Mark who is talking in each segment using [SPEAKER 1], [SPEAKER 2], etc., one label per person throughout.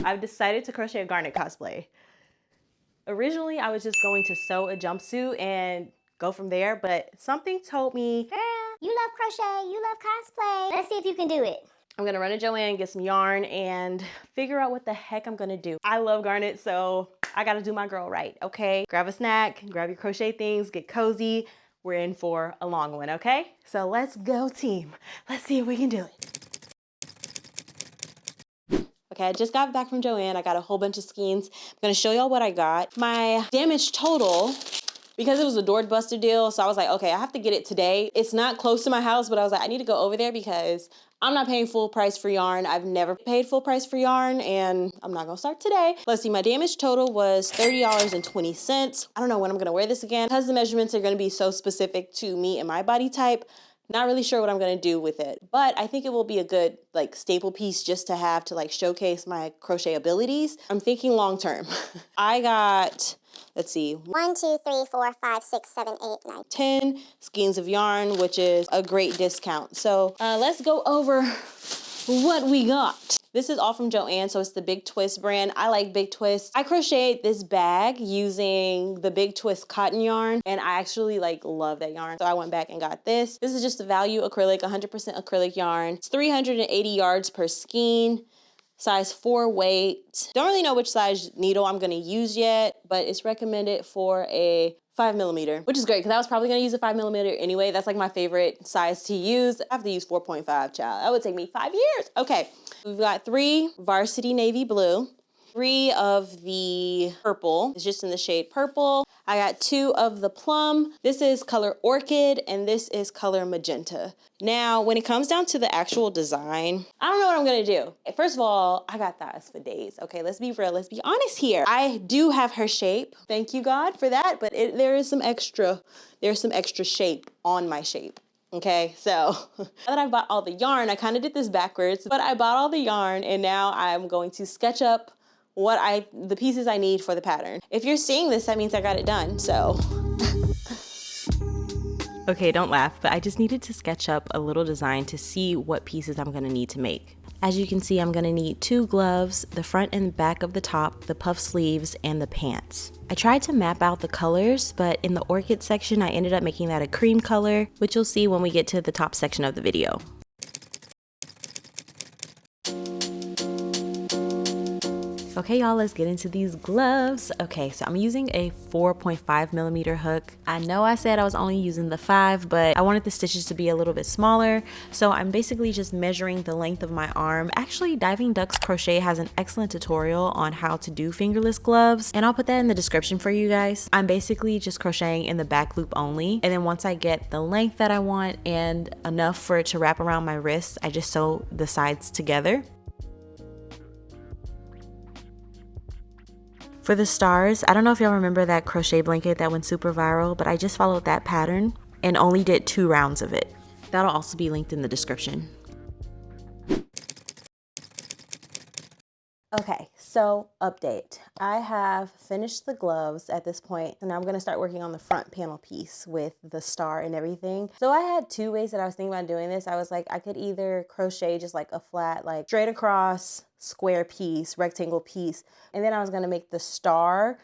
[SPEAKER 1] I've decided to crochet a Garnet Cosplay. Originally, I was just going to sew a jumpsuit and go from there, but something told me,
[SPEAKER 2] girl, you love crochet, you love cosplay. Let's see if you can do it.
[SPEAKER 1] I'm gonna run to Joann, get some yarn, and figure out what the heck I'm gonna do. I love Garnet, so I gotta do my girl right, okay? Grab a snack, grab your crochet things, get cozy. We're in for a long one, okay? So let's go, team. Let's see if we can do it. Okay, I just got back from Joann. I got a whole bunch of skeins. I'm gonna show y'all what I got. My damage total, because it was a doorbuster deal, so I was like, okay, I have to get it today. It's not close to my house, but I was like, I need to go over there because I'm not paying full price for yarn. I've never paid full price for yarn, and I'm not gonna start today. Let's see, my damage total was $30.20. I don't know when I'm gonna wear this again because the measurements are gonna be so specific to me and my body type. Not really sure what I'm gonna do with it, but I think it will be a good like staple piece just to have to like showcase my crochet abilities. I'm thinking long term. I got, let's see,
[SPEAKER 2] 1, 2, 3, 4, 5, 6, 7, 8, 9,
[SPEAKER 1] 10 skeins of yarn, which is a great discount. So let's go over what we got. This is all from Joann, so it's the Big Twist brand. I like Big Twist. I crocheted this bag using the Big Twist cotton yarn, and I actually like love that yarn. So I went back and got this. This is just a value acrylic, 100% acrylic yarn. It's 380 yards per skein. Size 4 weight. Don't really know which size needle I'm gonna use yet, but it's recommended for a 5mm, which is great because I was probably gonna use a 5mm anyway. That's like my favorite size to use. I have to use 4.5, child. That would take me 5 years. Okay, we've got 3 varsity navy blue, 3 of the purple. It's just in the shade purple. I got 2 of the plum. This is color orchid and this is color magenta. Now, when it comes down to the actual design, I don't know what I'm gonna do. First of all, I got thighs for days. Okay, let's be real, let's be honest here. I do have her shape. Thank you, God, for that, but there's some extra shape on my shape. Okay, so now that I bought all the yarn, I kind of did this backwards, but I bought all the yarn and now I'm going to sketch up the pieces I need for the pattern. If you're seeing this, that means I got it done, so. Okay, don't laugh, but I just needed to sketch up a little design to see what pieces I'm gonna need to make. As you can see, I'm gonna need 2 gloves, the front and back of the top, the puff sleeves, and the pants. I tried to map out the colors, but in the orchid section, I ended up making that a cream color, which you'll see when we get to the top section of the video. Okay, y'all, let's get into these gloves. Okay, so I'm using a 4.5mm hook. I know I said I was only using the 5, but I wanted the stitches to be a little bit smaller. So I'm basically just measuring the length of my arm. Actually, Diving Ducks Crochet has an excellent tutorial on how to do fingerless gloves, and I'll put that in the description for you guys. I'm basically just crocheting in the back loop only. And then once I get the length that I want and enough for it to wrap around my wrist, I just sew the sides together. For the stars, I don't know if y'all remember that crochet blanket that went super viral, but I just followed that pattern and only did 2 rounds of it. That'll also be linked in the description. Okay, so update. I have finished the gloves at this point, and now I'm gonna start working on the front panel piece with the star and everything. So I had 2 ways that I was thinking about doing this. I was like, I could either crochet just like a flat, like straight across square piece, rectangle piece, and then I was gonna make the star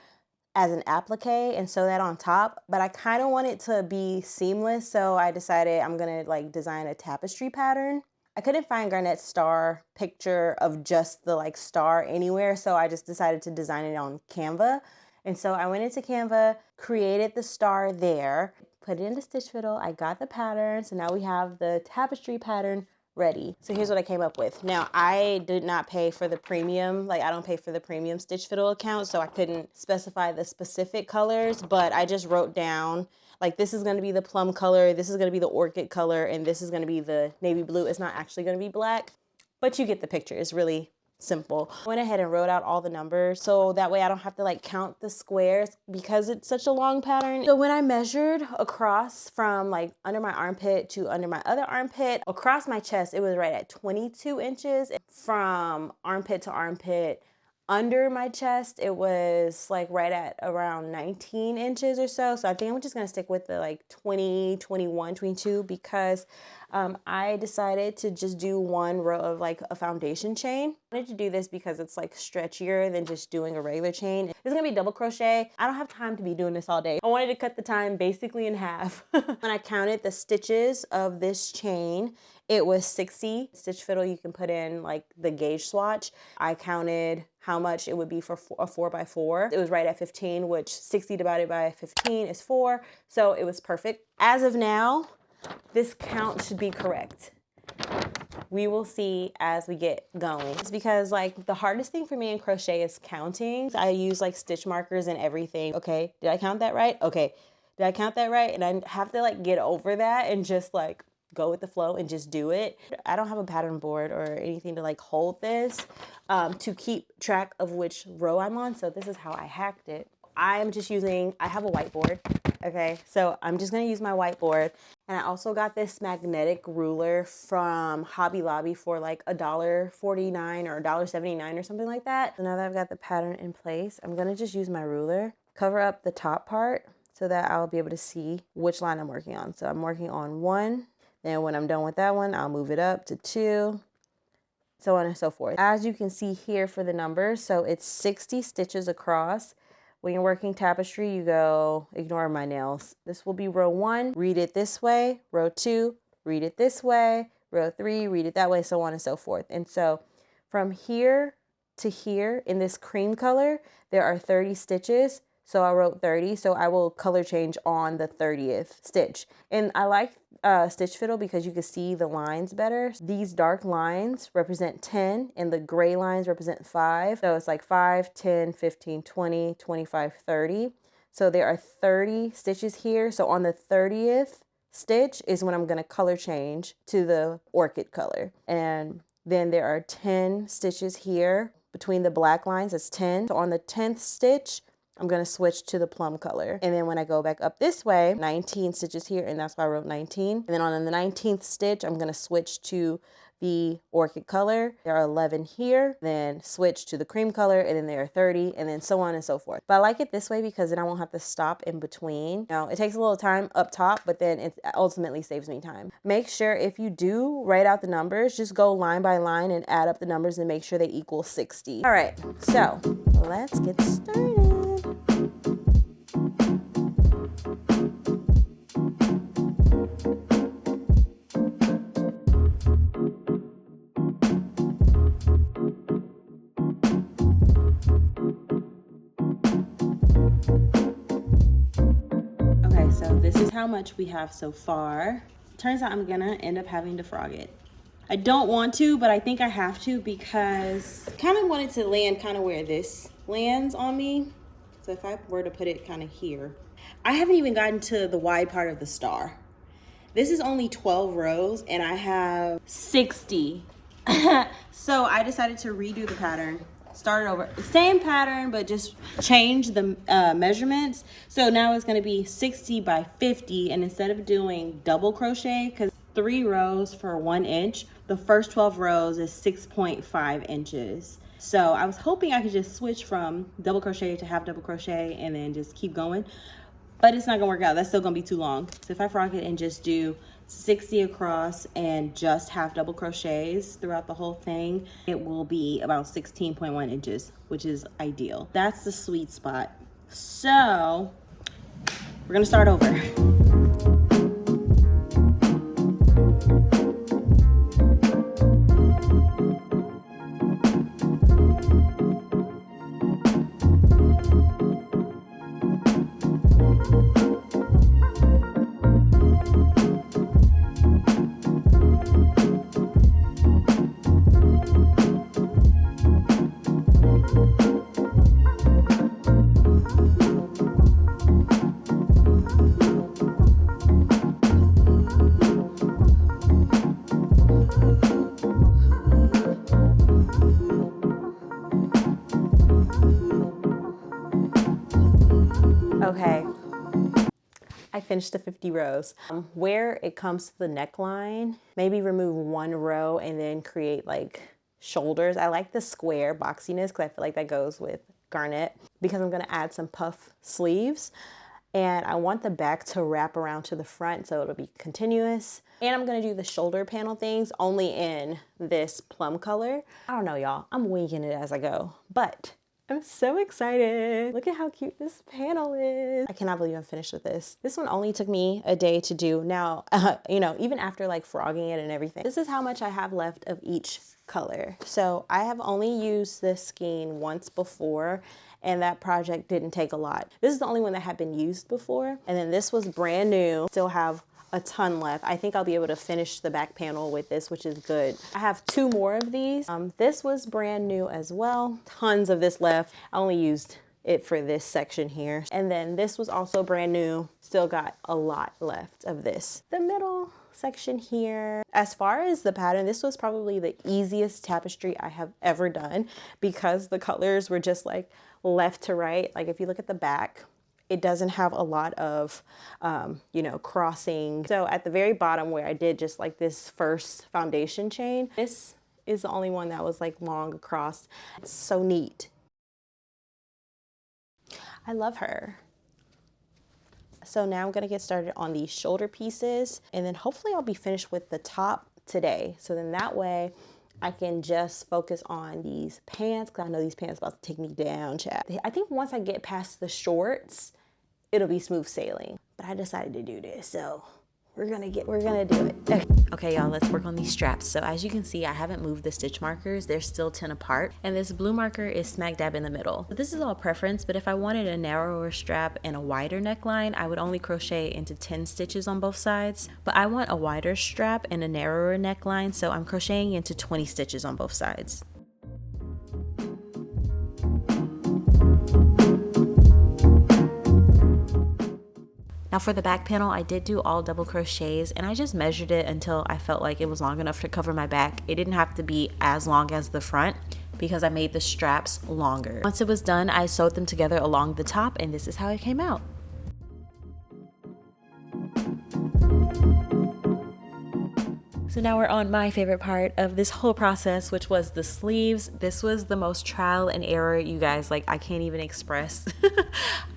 [SPEAKER 1] as an applique and sew that on top, but I kind of want it to be seamless, so I decided I'm gonna like design a tapestry pattern. I couldn't find Garnet's star picture of just the like star anywhere, so I just decided to design it on Canva. And so I went into Canva, created the star there, put it into Stitch Fiddle, I got the pattern, so now we have the tapestry pattern ready. So here's what I came up with. Now, I did not pay for the premium, like I don't pay for the premium Stitch Fiddle account, so I couldn't specify the specific colors, but I just wrote down, like this is gonna be the plum color, this is gonna be the orchid color, and this is gonna be the navy blue. It's not actually gonna be black, but you get the picture. It's really simple. I went ahead and wrote out all the numbers so that way I don't have to like count the squares because it's such a long pattern. So when I measured across from like under my armpit to under my other armpit, across my chest, it was right at 22 inches. From armpit to armpit, under my chest, it was like right at around 19 inches or so. So I think I'm just gonna stick with the like 20, 21, 22 because I decided to just do one row of like a foundation chain. I wanted to do this because it's like stretchier than just doing a regular chain. This is gonna be double crochet. I don't have time to be doing this all day. I wanted to cut the time basically in half. When I counted the stitches of this chain, it was 60. Stitch fiddle, you can put in like the gauge swatch. I counted how much it would be for a 4x4. It was right at 15, which 60 divided by 15 is 4. So it was perfect. As of now, this count should be correct. We will see as we get going. It's because like the hardest thing for me in crochet is counting. I use like stitch markers and everything. Okay, did I count that right? Okay, did I count that right? And I have to like get over that and just like go with the flow and just do it. I don't have a pattern board or anything to like hold this to keep track of which row I'm on. So this is how I hacked it. I have a whiteboard. Okay, so I'm just gonna use my whiteboard. And I also got this magnetic ruler from Hobby Lobby for like $1.49 or $1.79 or something like that. So now that I've got the pattern in place, I'm gonna just use my ruler, cover up the top part so that I'll be able to see which line I'm working on. So I'm working on 1. Then when I'm done with that one, I'll move it up to 2, so on and so forth. As you can see here for the numbers, so it's 60 stitches across. When you're working tapestry, you go, ignore my nails. This will be row 1, read it this way. Row 2, read it this way. Row 3, read it that way, so on and so forth. And so from here to here in this cream color, there are 30 stitches. So I wrote 30, so I will color change on the 30th stitch. And I like stitch fiddle because you can see the lines better. These dark lines represent 10 and the gray lines represent 5. So it's like 5, 10, 15, 20, 25, 30. So there are 30 stitches here. So on the 30th stitch is when I'm gonna color change to the orchid color. And then there are 10 stitches here between the black lines, it's 10. So on the 10th stitch, I'm going to switch to the plum color. And then when I go back up this way, 19 stitches here, and that's why I wrote 19. And then on the 19th stitch, I'm going to switch to the orchid color. There are 11 here, then switch to the cream color, and then there are 30, and then so on and so forth. But I like it this way because then I won't have to stop in between. Now, it takes a little time up top, but then it ultimately saves me time. Make sure if you do write out the numbers, just go line by line and add up the numbers and make sure they equal 60. All right, so let's get started. Okay, so this is how much we have so far. Turns out I'm gonna end up having to frog it. I don't want to, but I think I have to because I kind of wanted to land kind of where this lands on me. So if I were to put it kind of here, I haven't even gotten to the wide part of the star. This is only 12 rows and I have 60. So I decided to redo the pattern, start it over. Same pattern, but just change the measurements. So now it's gonna be 60 by 50. And instead of doing double crochet, because 3 rows for 1 inch, the first 12 rows is 6.5 inches. So I was hoping I could just switch from double crochet to half double crochet and then just keep going, but it's not gonna work out. That's still gonna be too long. So if I frog it and just do 60 across and just half double crochets throughout the whole thing, it will be about 16.1 inches, which is ideal. That's the sweet spot. So we're gonna start over. Okay, I finished the 50 rows. Where it comes to the neckline, maybe remove 1 row and then create like shoulders. I like the square boxiness because I feel like that goes with Garnet, because I'm going to add some puff sleeves. And I want the back to wrap around to the front so it'll be continuous. And I'm gonna do the shoulder panel things only in this plum color. I don't know, y'all. I'm winging it as I go, but I'm so excited. Look at how cute this panel is. I cannot believe I'm finished with this. This one only took me a day to do. Now, you know, even after like frogging it and everything, this is how much I have left of each color. So I have only used this skein once before, and that project didn't take a lot. This is the only one that had been used before. And then this was brand new. Still have a ton left. I think I'll be able to finish the back panel with this, which is good. I have 2 more of these. This was brand new as well. Tons of this left. I only used it for this section here. And then this was also brand new. Still got a lot left of this. The middle section here. As far as the pattern, this was probably the easiest tapestry I have ever done because the colors were just like left to right. Like if you look at the back, it doesn't have a lot of, you know, crossing. So at the very bottom where I did just like this first foundation chain, this is the only one that was like long across. It's so neat. I love her. So now I'm gonna get started on these shoulder pieces, and then hopefully I'll be finished with the top today. So then that way I can just focus on these pants, because I know these pants are about to take me down, chat. I think once I get past the shorts, it'll be smooth sailing. But I decided to do this, so we're gonna do it. Okay, y'all, let's work on these straps. So as you can see, I haven't moved the stitch markers. They're still 10 apart, and this blue marker is smack dab in the middle. This is all preference, but if I wanted a narrower strap and a wider neckline, I would only crochet into 10 stitches on both sides. But I want a wider strap and a narrower neckline, so I'm crocheting into 20 stitches on both sides. Now for the back panel, I did do all double crochets, and I just measured it until I felt like it was long enough to cover my back. It didn't have to be as long as the front because I made the straps longer. Once it was done, I sewed them together along the top, and this is how it came out. So now we're on my favorite part of this whole process, which was the sleeves. This was the most trial and error, you guys, like I can't even express.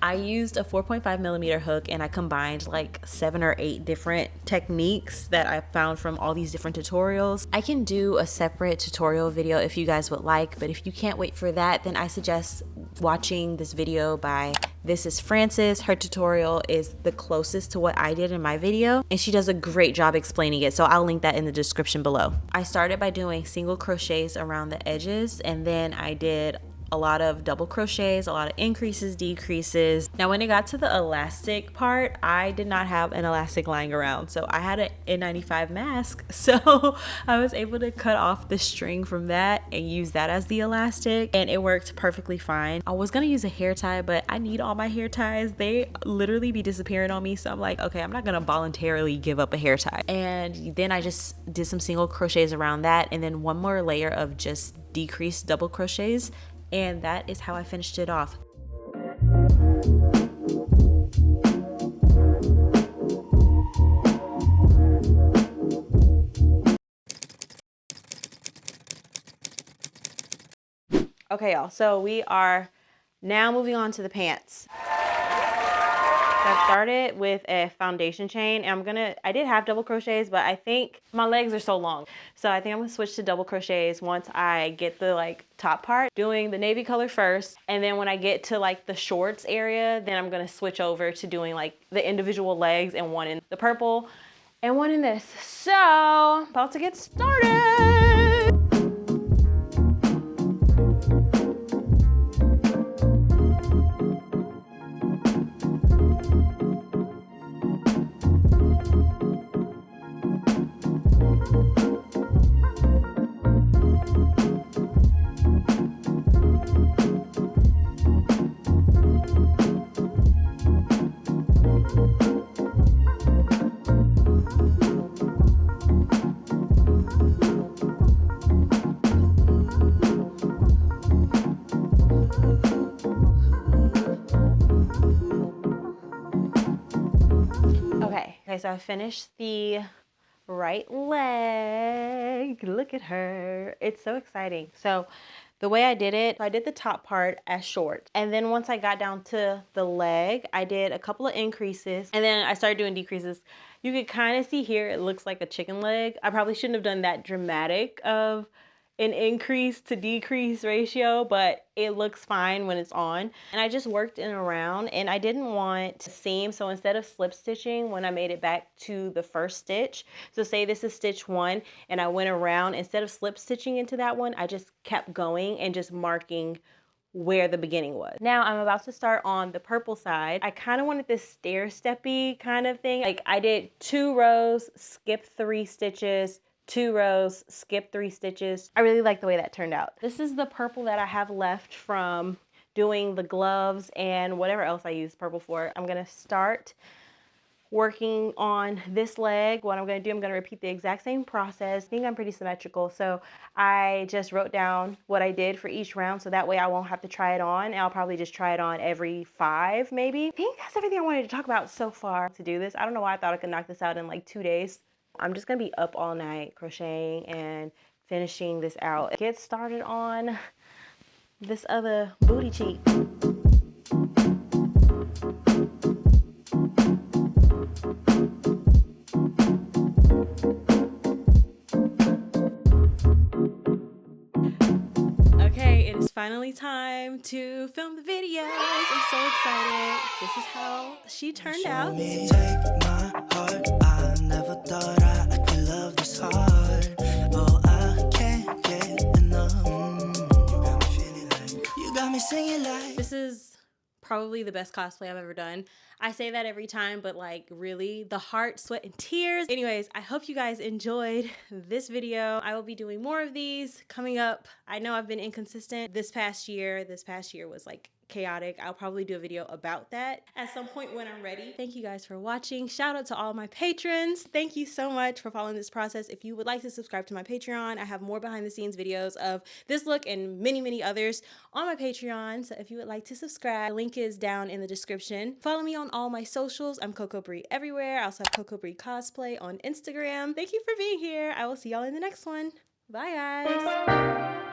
[SPEAKER 1] I used a 4.5mm hook, and I combined like 7 or 8 different techniques that I found from all these different tutorials. I can do a separate tutorial video if you guys would like, but if you can't wait for that, then I suggest watching this video by This is Frances. Her tutorial is the closest to what I did in my video, and she does a great job explaining it, so I'll link that in the description below. I started by doing single crochets around the edges, and then I did a lot of double crochets, a lot of increases, decreases. Now when it got to the elastic part, I did not have an elastic lying around, so I had an N95 mask, so I was able to cut off the string from that and use that as the elastic, and it worked perfectly fine. I was gonna use a hair tie, but I need all my hair ties. They literally be disappearing on me, so I'm like, okay, I'm not gonna voluntarily give up a hair tie. And then I just did some single crochets around that, and then one more layer of just decreased double crochets, and that is how I finished it off. Okay, y'all, so we are now moving on to the pants. I started with a foundation chain, and I did have double crochets, but I think my legs are so long. So I think I'm gonna switch to double crochets once I get the like top part, doing the navy color first. And then when I get to like the shorts area, then I'm gonna switch over to doing like the individual legs, and one in the purple and one in this. So about to get started. Okay, so I finished the right leg. Look at her. It's so exciting. So the way I did it, I did the top part as short. And then once I got down to the leg, I did a couple of increases and then I started doing decreases. You could kind of see here, it looks like a chicken leg. I probably shouldn't have done that dramatic of an increase to decrease ratio, but it looks fine when it's on. And I just worked in around and I didn't want to seam. So instead of slip stitching, when I made it back to the first stitch, so say this is stitch 1 and I went around, instead of slip stitching into that one, I just kept going and just marking where the beginning was. Now I'm about to start on the purple side. I kind of wanted this stair-steppy kind of thing. Like I did 2 rows, skip 3 stitches, 2 rows, skip 3 stitches. I really like the way that turned out. This is the purple that I have left from doing the gloves and whatever else I use purple for. I'm gonna start working on this leg. What I'm gonna do, I'm gonna repeat the exact same process. I think I'm pretty symmetrical, so I just wrote down what I did for each round so that way I won't have to try it on. And I'll probably just try it on every 5 maybe. I think that's everything I wanted to talk about so far to do this. I don't know why I thought I could knock this out in like 2 days. I'm just gonna be up all night crocheting and finishing this out. Get started on this other booty cheek. Okay, it is finally time to film the videos. I'm so excited. This is how she turned out.
[SPEAKER 3] Take my heart. I never thought I could love this hard. Oh, I can't get enough. You got me feeling like, you got me singing like.
[SPEAKER 1] This is probably the best cosplay I've ever done. I say that every time, but like really, the heart, sweat, and tears. Anyways, I hope you guys enjoyed this video. I will be doing more of these coming up. I know I've been inconsistent this past year. This past year was like chaotic. I'll probably do a video about that at some point when I'm ready. Thank you guys for watching. Shout out to all my patrons. Thank you so much for following this process. If you would like to subscribe to my Patreon, I have more behind the scenes videos of this look and many, many others on my Patreon. So if you would like to subscribe, the link is down in the description. Follow me on all my socials. I'm Coco Bree everywhere. I also have Coco Bree Cosplay on Instagram. Thank you for being here. I will see y'all in the next one. Bye guys.